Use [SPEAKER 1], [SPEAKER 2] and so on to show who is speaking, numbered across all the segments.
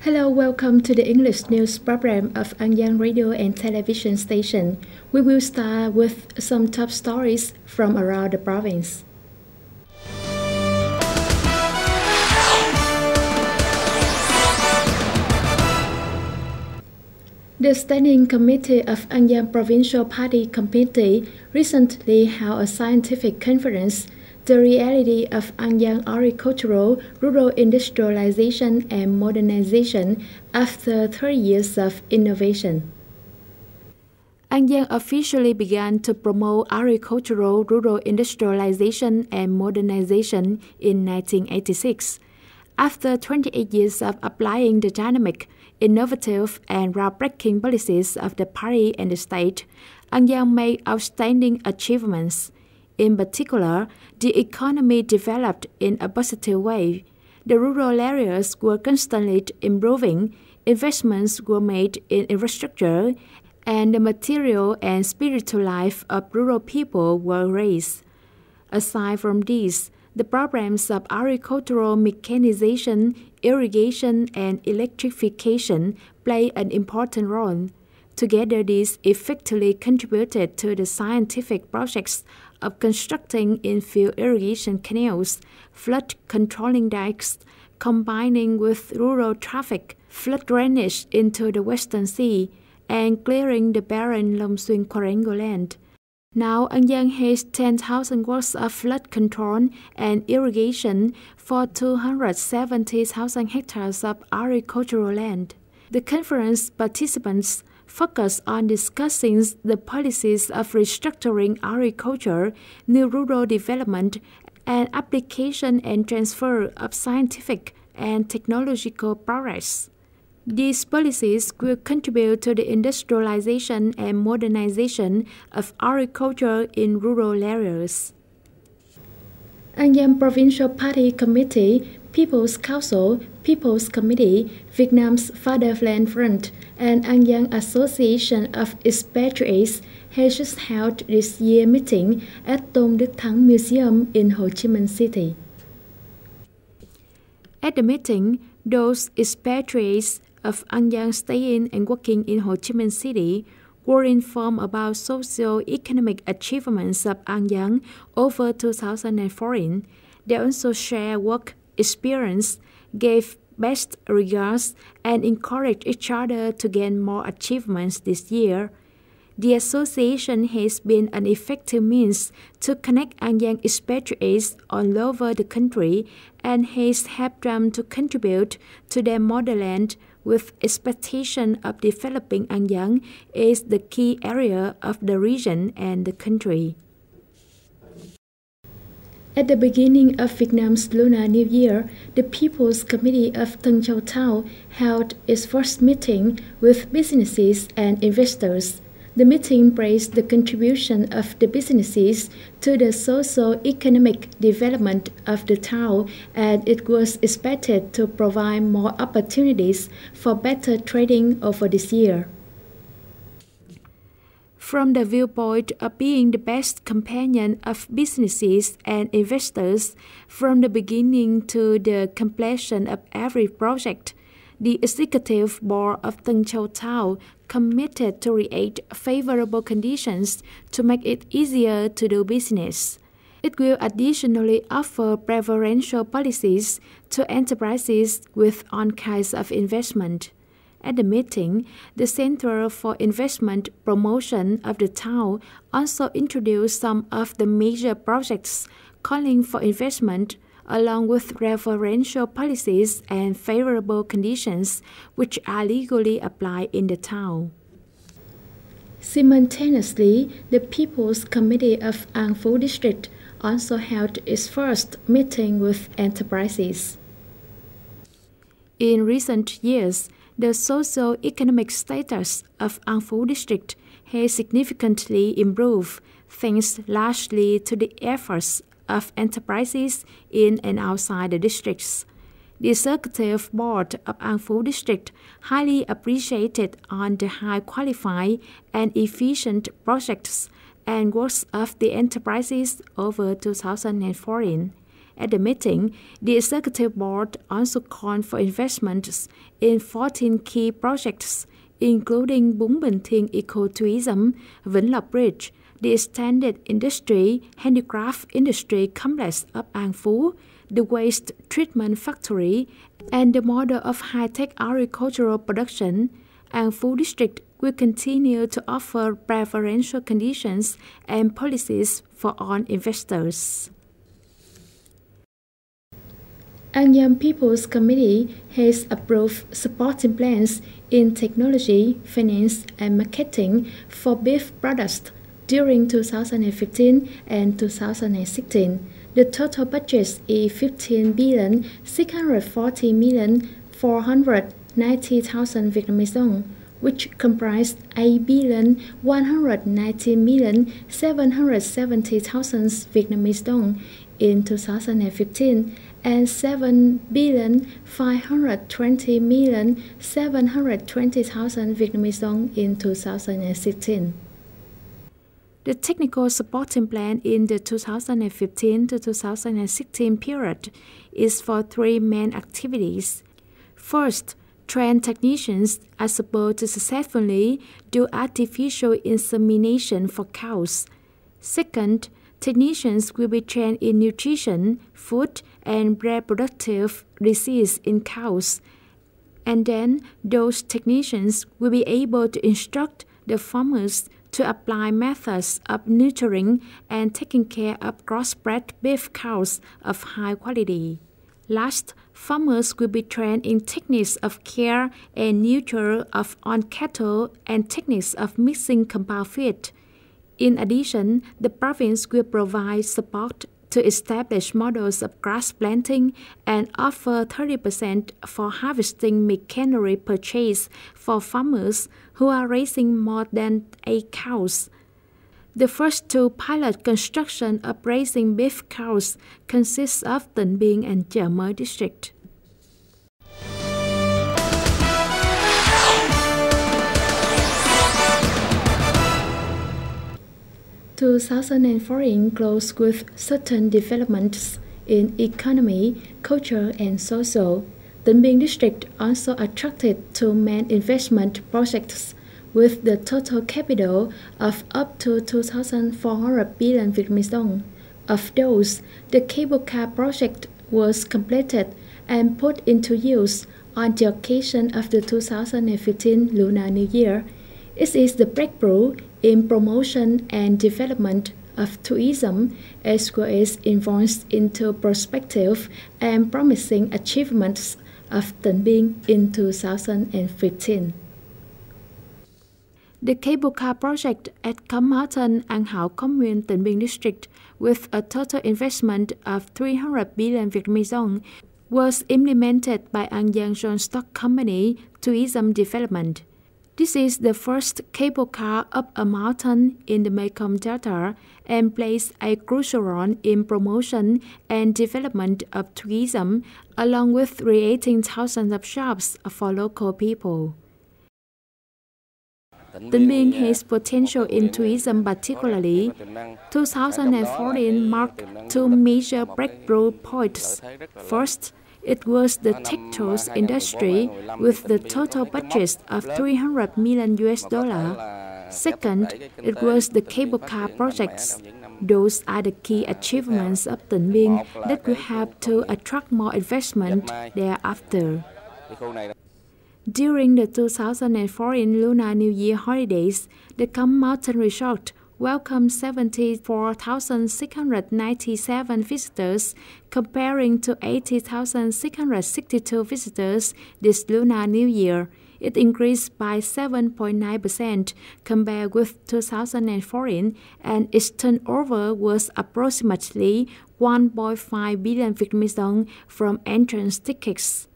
[SPEAKER 1] Hello, welcome to the English news program of Giang Radio and Television Station. We will start with some top stories from around the province. The Standing Committee of Giang Provincial Party Committee recently held a scientific conference, The Reality of Giang Agricultural, Rural Industrialization and Modernization After 30 Years of Innovation. Giang officially began to promote agricultural, rural industrialization and modernization in 1986. After 28 years of applying the dynamic, innovative and groundbreaking policies of the party and the state, Giang made outstanding achievements. In particular, the economy developed in a positive way. The rural areas were constantly improving, investments were made in infrastructure, and the material and spiritual life of rural people were raised. Aside from these, the programs of agricultural mechanization, irrigation, and electrification play an important role. Together, these effectively contributed to the scientific projects of constructing infield irrigation canals, flood controlling dikes, combining with rural traffic, flood drainage into the Western Sea, and clearing the barren Long Xuyên Quarango land. Now, Giang has 10,000 watts of flood control and irrigation for 270,000 hectares of agricultural land. The conference participants focus on discussing the policies of restructuring agriculture, new rural development, and application and transfer of scientific and technological progress. These policies will contribute to the industrialization and modernization of agriculture in rural areas. Giang Provincial Party Committee, People's Council, People's Committee, Vietnam's Fatherland Front, and Giang Association of Expatriates has just held this year's meeting at Tôn Đức Thắng Museum in Ho Chi Minh City. At the meeting, those expatriates of Giang staying and working in Ho Chi Minh City were informed about socio-economic achievements of Giang over 2014. They also shared work experience, gave best regards, and encouraged each other to gain more achievements this year. The association has been an effective means to connect Giang expatriates all over the country and has helped them to contribute to their motherland with expectation of developing Giang as the key area of the region and the country. At the beginning of Vietnam's Lunar New Year, the People's Committee of Tân Châu Town held its first meeting with businesses and investors. The meeting praised the contribution of the businesses to the socio-economic development of the town, and it was expected to provide more opportunities for better trading over this year. From the viewpoint of being the best companion of businesses and investors from the beginning to the completion of every project, the Executive Board of Tân Châu Town committed to create favorable conditions to make it easier to do business. It will additionally offer preferential policies to enterprises with all kinds of investment. At the meeting, the Center for Investment Promotion of the town also introduced some of the major projects calling for investment, along with preferential policies and favorable conditions which are legally applied in the town. Simultaneously, the People's Committee of An Phú District also held its first meeting with enterprises. In recent years, the socio-economic status of An Phú District has significantly improved, thanks largely to the efforts of enterprises in and outside the districts. The Executive Board of An Phú District highly appreciated on the high qualified and efficient projects and works of the enterprises over 2014. At the meeting, the executive board also called for investments in 14 key projects, including Bún Bình Thiên Ecotourism, Vĩnh Lộc Bridge, the extended industry handicraft industry complex of An Phú, the waste treatment factory, and the model of high-tech agricultural production. An Phú district will continue to offer preferential conditions and policies for all investors. An Giang People's Committee has approved supporting plans in technology, finance, and marketing for beef products during 2015 and 2016. The total budget is 15,640,490,000 Vietnamese dong, which comprised 8,190,770,000 Vietnamese dong in 2015 and 7,520,720,000 Vietnamese dong in 2016. The technical supporting plan in the 2015 to 2016 period is for three main activities. First, trained technicians are supposed to successfully do artificial insemination for cows. Second, technicians will be trained in nutrition, food, and reproductive disease in cows. And then, those technicians will be able to instruct the farmers to apply methods of nurturing and taking care of crossbred beef cows of high quality. Last, farmers will be trained in techniques of care and nurture of on cattle and techniques of mixing compound feed. In addition, the province will provide support to establish models of grass planting and offer 30% for harvesting machinery purchase for farmers who are raising more than 8 cows. The first two pilot construction of raising beef cows consists of Tân Biên and Chợ Mới district. Two 2014 closed with certain developments in economy, culture, and social. Tân Biên district also attracted two main investment projects with the total capital of up to 2,400 billion Vietnamese dong. Of those, the cable car project was completed and put into use on the occasion of the 2015 Lunar New Year. It is the breakthrough in promotion and development of tourism, as well as advanced into prospective and promising achievements of Tân Biên in 2015. The cable car project at Cấm Mountain, An Hảo Commune, Tân Biên district, with a total investment of 300 billion Vietnamese dong, was implemented by An Giang Joint Stock Company Tourism Development. This is the first cable car up a mountain in the Mekong Delta and plays a crucial role in promotion and development of tourism, along with creating thousands of jobs for local people. Tân Biên has potential in tourism particularly. 2014 marked two major breakthrough points. First, it was the textile industry with the total budget of $300 million. Second, it was the cable car projects. Those are the key achievements of Tân Biên that will help to attract more investment thereafter. During the 2014 Lunar New Year holidays, the Cấm Mountain Resort welcomed 74,697 visitors, comparing to 80,662 visitors this Lunar New Year. It increased by 7.9% compared with 2014, and its turnover was approximately 1.5 billion Vietnamese dong from entrance tickets.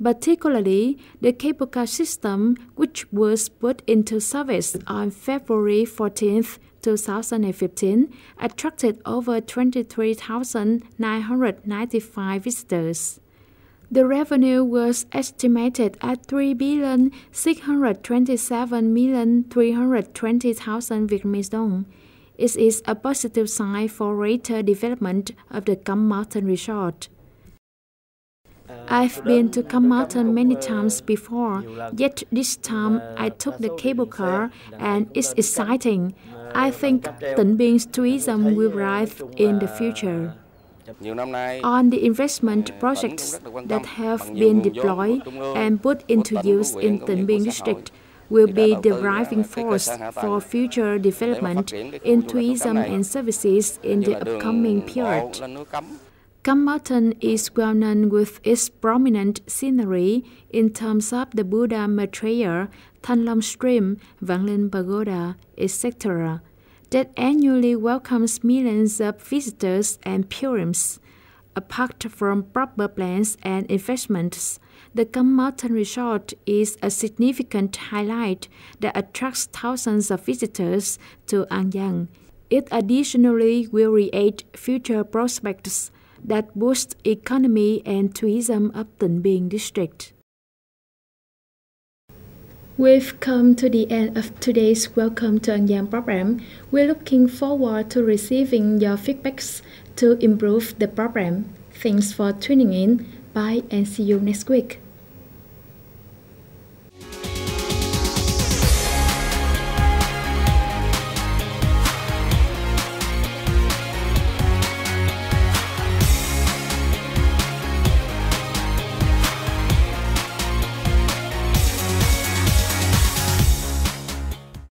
[SPEAKER 1] Particularly, the cable car system, which was put into service on February 14, 2015, attracted over 23,995 visitors. The revenue was estimated at 3,627,320,000 Vietnamese dong. It is a positive sign for greater development of the Cam Mountain Resort. I've been to Cam Mountain many times before, yet this time I took the cable car and it's exciting. I think Tịnh Biên tourism will thrive in the future. On the investment projects that have been deployed and put into use in Tịnh Biên district will be the driving force for future development in tourism and services in the upcoming period. Cam Mountain is well known with its prominent scenery in terms of the Buddha Maitreya, Thanh Long Stream, Vạn Linh Pagoda, etc., that annually welcomes millions of visitors and pilgrims. Apart from proper plans and investments, the Cam Mountain Resort is a significant highlight that attracts thousands of visitors to An Giang. It additionally will create future prospects that boost economy and tourism of Tịnh Biên district. We've come to the end of today's Welcome to An Giang program. We're looking forward to receiving your feedbacks to improve the program. Thanks for tuning in. Bye and see you next week.